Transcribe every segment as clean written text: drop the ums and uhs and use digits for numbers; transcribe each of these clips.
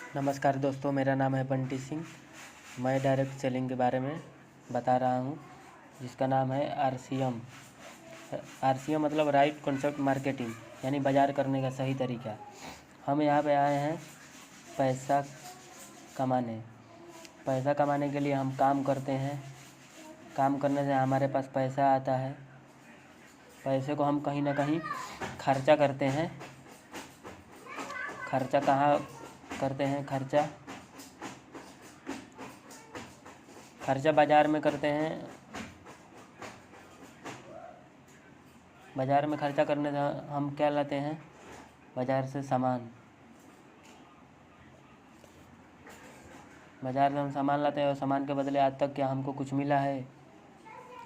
नमस्कार दोस्तों, मेरा नाम है बंटी सिंह। मैं डायरेक्ट सेलिंग के बारे में बता रहा हूँ, जिसका नाम है आरसीएम। आरसीएम मतलब राइट कॉन्सेप्ट मार्केटिंग, यानी बाज़ार करने का सही तरीका। हम यहाँ पे आए हैं पैसा कमाने। पैसा कमाने के लिए हम काम करते हैं। काम करने से हमारे पास पैसा आता है। पैसे को हम कहीं ना कहीं खर्चा करते हैं। खर्चा कहाँ करते हैं? खर्चा बाज़ार में करते हैं। बाज़ार में खर्चा करने से हम क्या लाते हैं? बाज़ार से सामान। बाज़ार से हम सामान लाते हैं और सामान के बदले आज तक क्या हमको कुछ मिला है?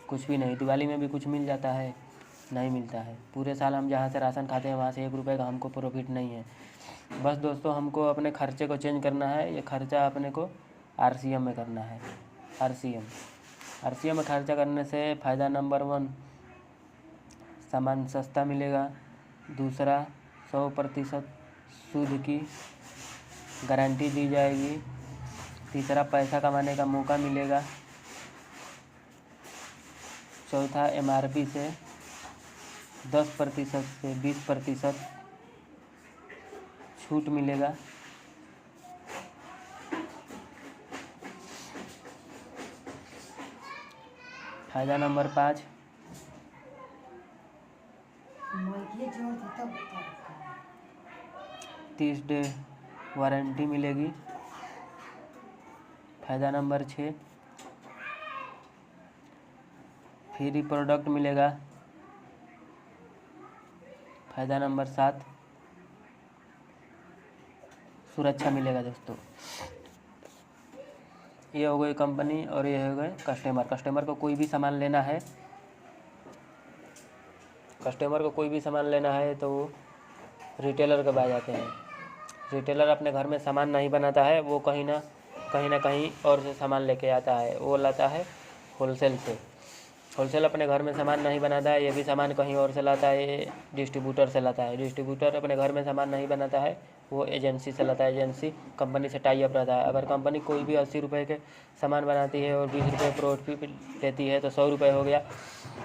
कुछ भी नहीं। दिवाली में भी कुछ मिल जाता है? नहीं मिलता है। पूरे साल हम जहाँ से राशन खाते हैं वहाँ से 1 रुपये का हमको प्रॉफिट नहीं है। बस दोस्तों, हमको अपने खर्चे को चेंज करना है। ये खर्चा अपने को आरसीएम में करना है। आरसीएम में खर्चा करने से फ़ायदा नंबर 1, सामान सस्ता मिलेगा। दूसरा, 100% सूद की गारंटी दी जाएगी। तीसरा, पैसा कमाने का मौका मिलेगा। चौथा, एमआरपी से 10% से 20% छूट मिलेगा। फ़ायदा नंबर 5, 30 डे वारंटी मिलेगी। फ़ायदा नंबर 6, फ्री प्रोडक्ट मिलेगा। फ़ायदा नंबर 7, सुरक्षा मिलेगा। दोस्तों, ये हो गई कंपनी और ये हो गए कस्टमर। कस्टमर को कोई भी सामान लेना है तो वो रिटेलर के पास जाते हैं। रिटेलर अपने घर में सामान नहीं बनाता है, वो कहीं ना कहीं और से सामान लेके आता है। वो लाता है होलसेल से। होलसेल अपने घर में सामान नहीं बनाता है, ये भी सामान कहीं और से लाता है। ये डिस्ट्रीब्यूटर से लाता है। डिस्ट्रीब्यूटर अपने घर में सामान नहीं बनाता है, वो एजेंसी से लाता है। एजेंसी कंपनी से टाई अप रहता है। अगर कंपनी कोई भी 80 रुपये के सामान बनाती है और 20 रुपये प्रॉफिट लेती है तो 100 रुपये हो गया।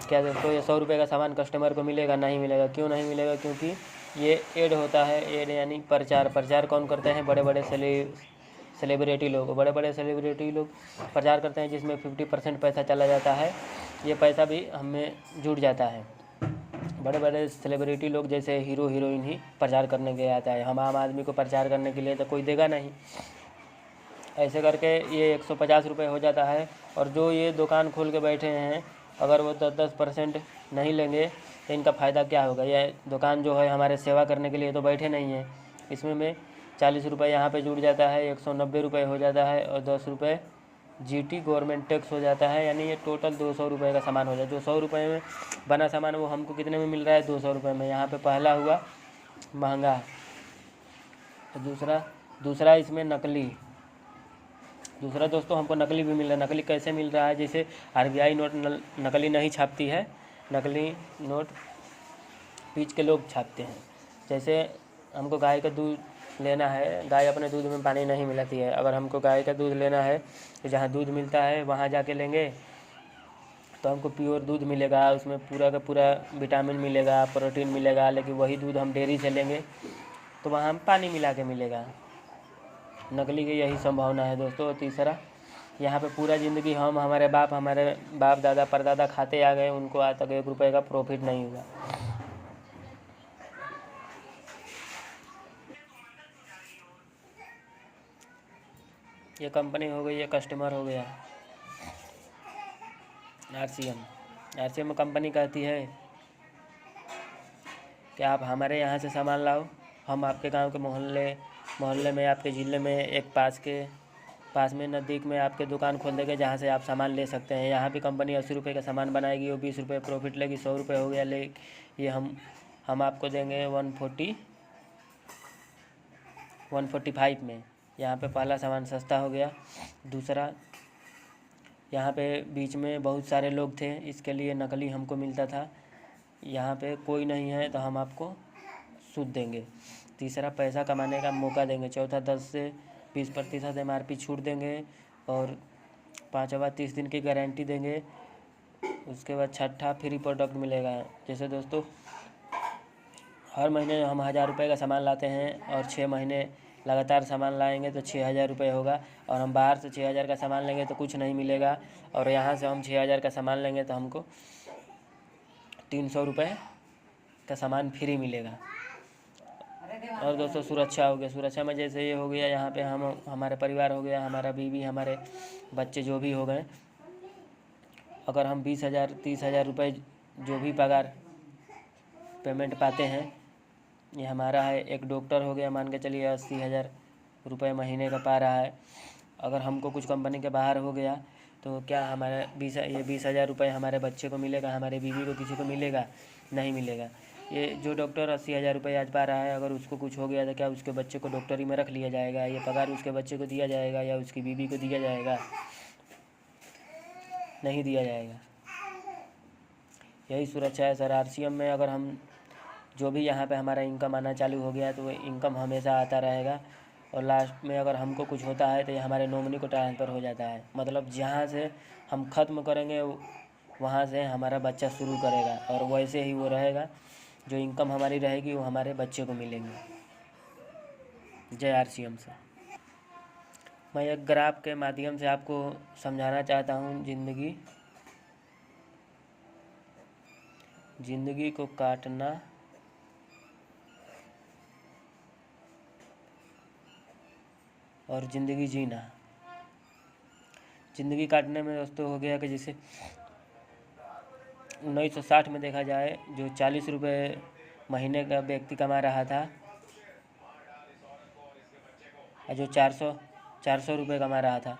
क्या दोस्तों, ये 100 रुपये का सामान कस्टमर को मिलेगा? नहीं मिलेगा। क्यों नहीं मिलेगा? क्योंकि ये ऐड होता है। ऐड यानी प्रचार कौन करते हैं? बड़े बड़े सेलिब्रिटी लोग प्रचार करते हैं, जिसमें 50% पैसा चला जाता है। ये पैसा भी हमें जुड़ जाता है। बड़े बड़े सेलिब्रिटी लोग जैसे हीरो हीरोइन ही प्रचार करने के आता है। हम आम आदमी को प्रचार करने के लिए तो कोई देगा नहीं। ऐसे करके ये 150 रुपये हो जाता है। और जो ये दुकान खोल के बैठे हैं, अगर वो 10% नहीं लेंगे तो इनका फ़ायदा क्या होगा? ये दुकान जो है हमारे सेवा करने के लिए तो बैठे नहीं हैं। इसमें में 40 रुपये यहाँ पे जुड़ जाता है, 190 रुपये हो जाता है और 10 रुपये जीटी गवर्नमेंट टैक्स हो जाता है। यानी ये टोटल 200 रुपये का सामान हो जाता है। जो 100 रुपये में बना सामान वो हमको कितने में मिल रहा है? 200 रुपये में। यहाँ पे पहला हुआ महंगा। तो दूसरा इसमें नकली। दूसरा दोस्तों, हमको नकली भी मिल रहा है। नकली कैसे मिल रहा है? जैसे आरबीआई नोट नकली नहीं छापती है। नकली नोट बीच के लोग छापते हैं। जैसे हमको गाय का दूध लेना है, गाय अपने दूध में पानी नहीं मिलाती है। अगर हमको गाय का दूध लेना है तो जहाँ दूध मिलता है वहाँ जाके लेंगे तो हमको प्योर दूध मिलेगा। उसमें पूरा का पूरा विटामिन मिलेगा, प्रोटीन मिलेगा। लेकिन वही दूध हम डेयरी से लेंगे तो वहाँ हम पानी मिला के मिलेगा। नकली की यही संभावना है दोस्तों। तीसरा, यहाँ पे पूरा ज़िंदगी हमारे बाप दादा परदादा खाते आ गए, उनको आज तक 1 रुपये का प्रॉफिट नहीं हुआ। ये कंपनी हो गई, ये कस्टमर हो गया। आरसीएम कंपनी कहती है कि आप हमारे यहाँ से सामान लाओ। हम आपके गांव के मोहल्ले में, आपके ज़िले में, एक पास में नज़दीक में आपके दुकान खोल देंगे जहाँ से आप सामान ले सकते हैं। यहाँ भी कंपनी 80 रुपये का सामान बनाएगी, वो 20 रुपये प्रॉफिट लेगी, 100 रुपये हो गया। ये हम आपको देंगे 145 में। यहाँ पे पहला सामान सस्ता हो गया। दूसरा, यहाँ पे बीच में बहुत सारे लोग थे, इसके लिए नकली हमको मिलता था। यहाँ पे कोई नहीं है तो हम आपको सूद देंगे। तीसरा, पैसा कमाने का मौका देंगे। चौथा, 10 से 20% MRP छूट देंगे और 5वां 30 दिन की गारंटी देंगे। उसके बाद छठा फ्री प्रोडक्ट मिलेगा। जैसे दोस्तों हर महीने हम 1000 रुपये का सामान लाते हैं और 6 महीने लगातार सामान लाएंगे तो 6000 रुपये होगा, और हम बाहर से 6000 का सामान लेंगे तो कुछ नहीं मिलेगा, और यहाँ से हम 6000 का सामान लेंगे तो हमको 300 रुपये का सामान फ्री मिलेगा। और दोस्तों सुरक्षा हो गया, सुरक्षा में जैसे ये हो गया, यहाँ पे हम हमारे परिवार हो गया, हमारा बीवी, हमारे बच्चे जो भी हो गए, अगर हम 20,000 30,000 रुपये जो भी पगार पेमेंट पाते हैं ये हमारा है। एक डॉक्टर हो गया, मान के चलिए 80,000 रुपये महीने का पा रहा है। अगर हमको कुछ कंपनी के बाहर हो गया तो क्या हमारा 20,000 रुपये हमारे बच्चे को मिलेगा, हमारे बीवी को, किसी को मिलेगा? नहीं मिलेगा। ये जो डॉक्टर 80,000 रुपये आज पा रहा है, अगर उसको कुछ हो गया तो क्या उसके बच्चे को डॉक्टरी में रख लिया जाएगा? ये पगार उसके बच्चे को दिया जाएगा या उसकी बीवी को दिया जाएगा? नहीं दिया जाएगा। यही सुरक्षा है सर। RCM में अगर हम जो भी यहाँ पे हमारा इनकम आना चालू हो गया तो वो इनकम हमेशा आता रहेगा, और लास्ट में अगर हमको कुछ होता है तो ये हमारे नॉमिनी को ट्रांसफ़र हो जाता है। मतलब जहाँ से हम ख़त्म करेंगे वहाँ से हमारा बच्चा शुरू करेगा, और वैसे ही वो रहेगा। जो इनकम हमारी रहेगी वो हमारे बच्चे को मिलेंगे। जय RCM से। मैं एक ग्राफ के माध्यम से आपको समझाना चाहता हूँ। जिंदगी को काटना और ज़िंदगी जीना। ज़िंदगी काटने में दोस्तों हो गया कि जैसे 1960 में देखा जाए, जो 40 रुपये महीने का व्यक्ति कमा रहा था, जो 400 रुपये कमा रहा था,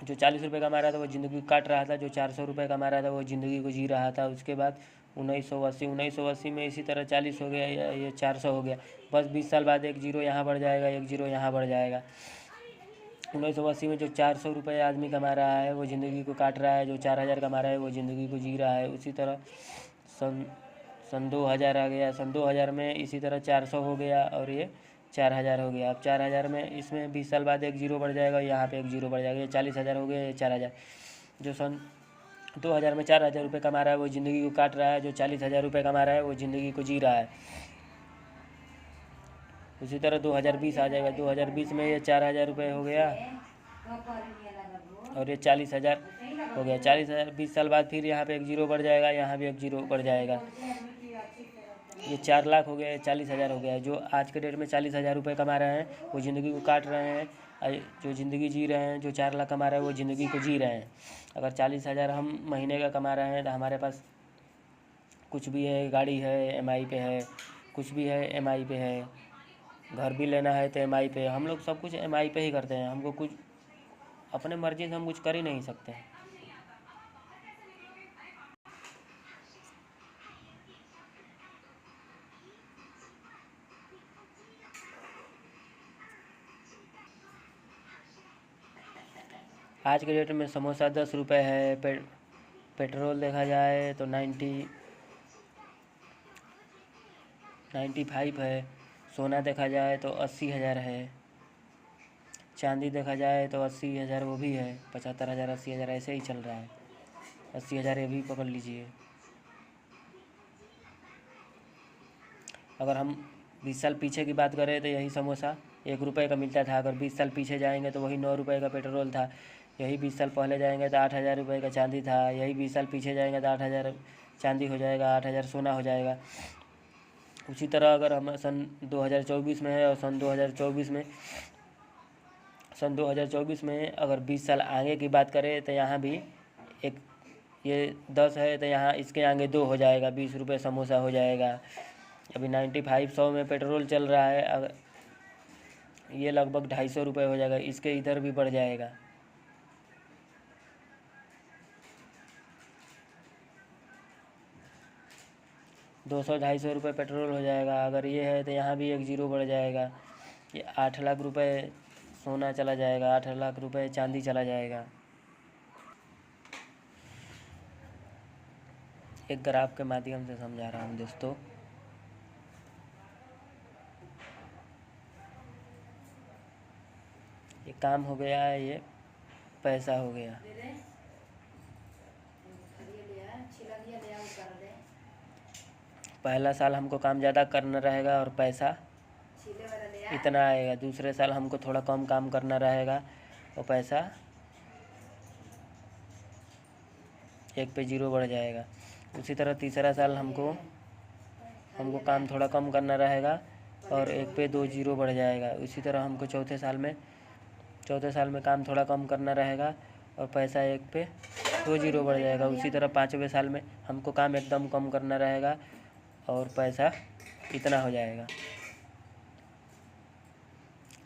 जो 40 रुपये कमा रहा था वो ज़िंदगी काट रहा था, जो 400 रुपये कमा रहा था वो ज़िंदगी को जी रहा था। उसके बाद 1980 में इसी तरह 40 हो गया या ये 400 हो गया। बस 20 साल बाद एक जीरो यहाँ बढ़ जाएगा, एक जीरो यहाँ बढ़ जाएगा। 1980 में जो 400 रुपये आदमी कमा रहा है वो ज़िंदगी को काट रहा है, जो 4000 कमा रहा है वो ज़िंदगी को जी रहा है। उसी तरह सन 2000 आ गया, सन 2000 में इसी तरह 400 हो गया और ये 4000 हो गया। अब 4000 में इसमें 20 साल बाद एक जीरो बढ़ जाएगा, यहाँ पे एक जीरो बढ़ जाएगा, ये 40,000 हो गया, ये 4000। जो सन 2000 में 4000 रुपये कमा रहा है वो ज़िंदगी को काट रहा है, जो 40,000 रुपये कमा रहा है वो ज़िंदगी को जी रहा है। उसी तरह 2020 आ जाएगा, 2020 में ये 4000 रुपये हो गया और ये 40,000 हो गया। 40,000 20 साल बाद फिर यहाँ पे एक जीरो बढ़ जाएगा, यहाँ भी एक जीरो बढ़ जाएगा, ये 4 लाख हो गया, 40,000 हो गया। जो आज के डेट में 40,000 रुपये कमा रहे हैं वो ज़िंदगी को काट रहे हैं, जो ज़िंदगी जी रहे हैं, जो 4 लाख कमा रहे हैं वो ज़िंदगी को जी रहे हैं। अगर 40,000 हम महीने का कमा रहे हैं तो हमारे पास कुछ भी है, गाड़ी है MI पे है, कुछ भी है MI पे है, घर भी लेना है तो MI पे। हम लोग सब कुछ MI पे ही करते हैं। हमको कुछ अपने मर्जी से हम कुछ कर ही नहीं सकते हैं। आज के डेट में समोसा 10 रुपये है, पेट्रोल देखा जाए तो 95 है, सोना देखा जाए तो 80,000 है, चांदी देखा जाए तो 80,000 वो भी है, 75,000 80,000 ऐसे ही चल रहा है। 80,000 ये भी पकड़ लीजिए। अगर हम 20 साल पीछे की बात करें तो यही समोसा 1 रुपये का मिलता था। अगर 20 साल पीछे जाएंगे तो वही 9 रुपये का पेट्रोल था। यही 20 साल पहले जाएंगे तो 8,000 रुपये का चांदी था। यही 20 साल पीछे जाएंगे तो 8,000 चांदी हो जाएगा, 8,000 सोना हो जाएगा। उसी तरह अगर हम सन 2024 में है और सन 2024 में अगर 20 साल आगे की बात करें तो यहाँ भी एक ये 10 है तो यहाँ इसके आगे 2 हो जाएगा, 20 रुपये समोसा हो जाएगा। अभी 95 100 में पेट्रोल चल रहा है, अगर ये लगभग 250 रुपये हो जाएगा, इसके इधर भी बढ़ जाएगा। $200-250 रुपये पेट्रोल हो जाएगा। अगर ये है तो यहाँ भी एक जीरो बढ़ जाएगा। ये 8 लाख रुपये सोना चला जाएगा, 8 लाख रुपये चांदी चला जाएगा। एक ग्राफ के माध्यम से समझा रहा हूँ दोस्तों। ये काम हो गया है, ये पैसा हो गया। पहला साल हमको काम ज़्यादा करना रहेगा और पैसा इतना आएगा। दूसरे साल हमको थोड़ा कम काम करना रहेगा और पैसा 1 पे 0 बढ़ जाएगा। उसी तरह तीसरा साल हमको काम थोड़ा कम करना रहेगा और 1 पे 2 0 बढ़ जाएगा। उसी तरह हमको चौथे साल में काम थोड़ा कम करना रहेगा और पैसा 1 पे 2 0 बढ़ जाएगा। उसी तरह 5वें साल में हमको काम एकदम कम करना रहेगा और पैसा इतना हो जाएगा।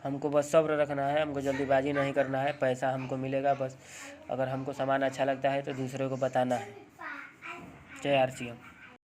हमको बस सब्र रखना है, हमको जल्दीबाजी नहीं करना है। पैसा हमको मिलेगा बस। अगर हमको सामान अच्छा लगता है तो दूसरे को बताना है। जय RCM।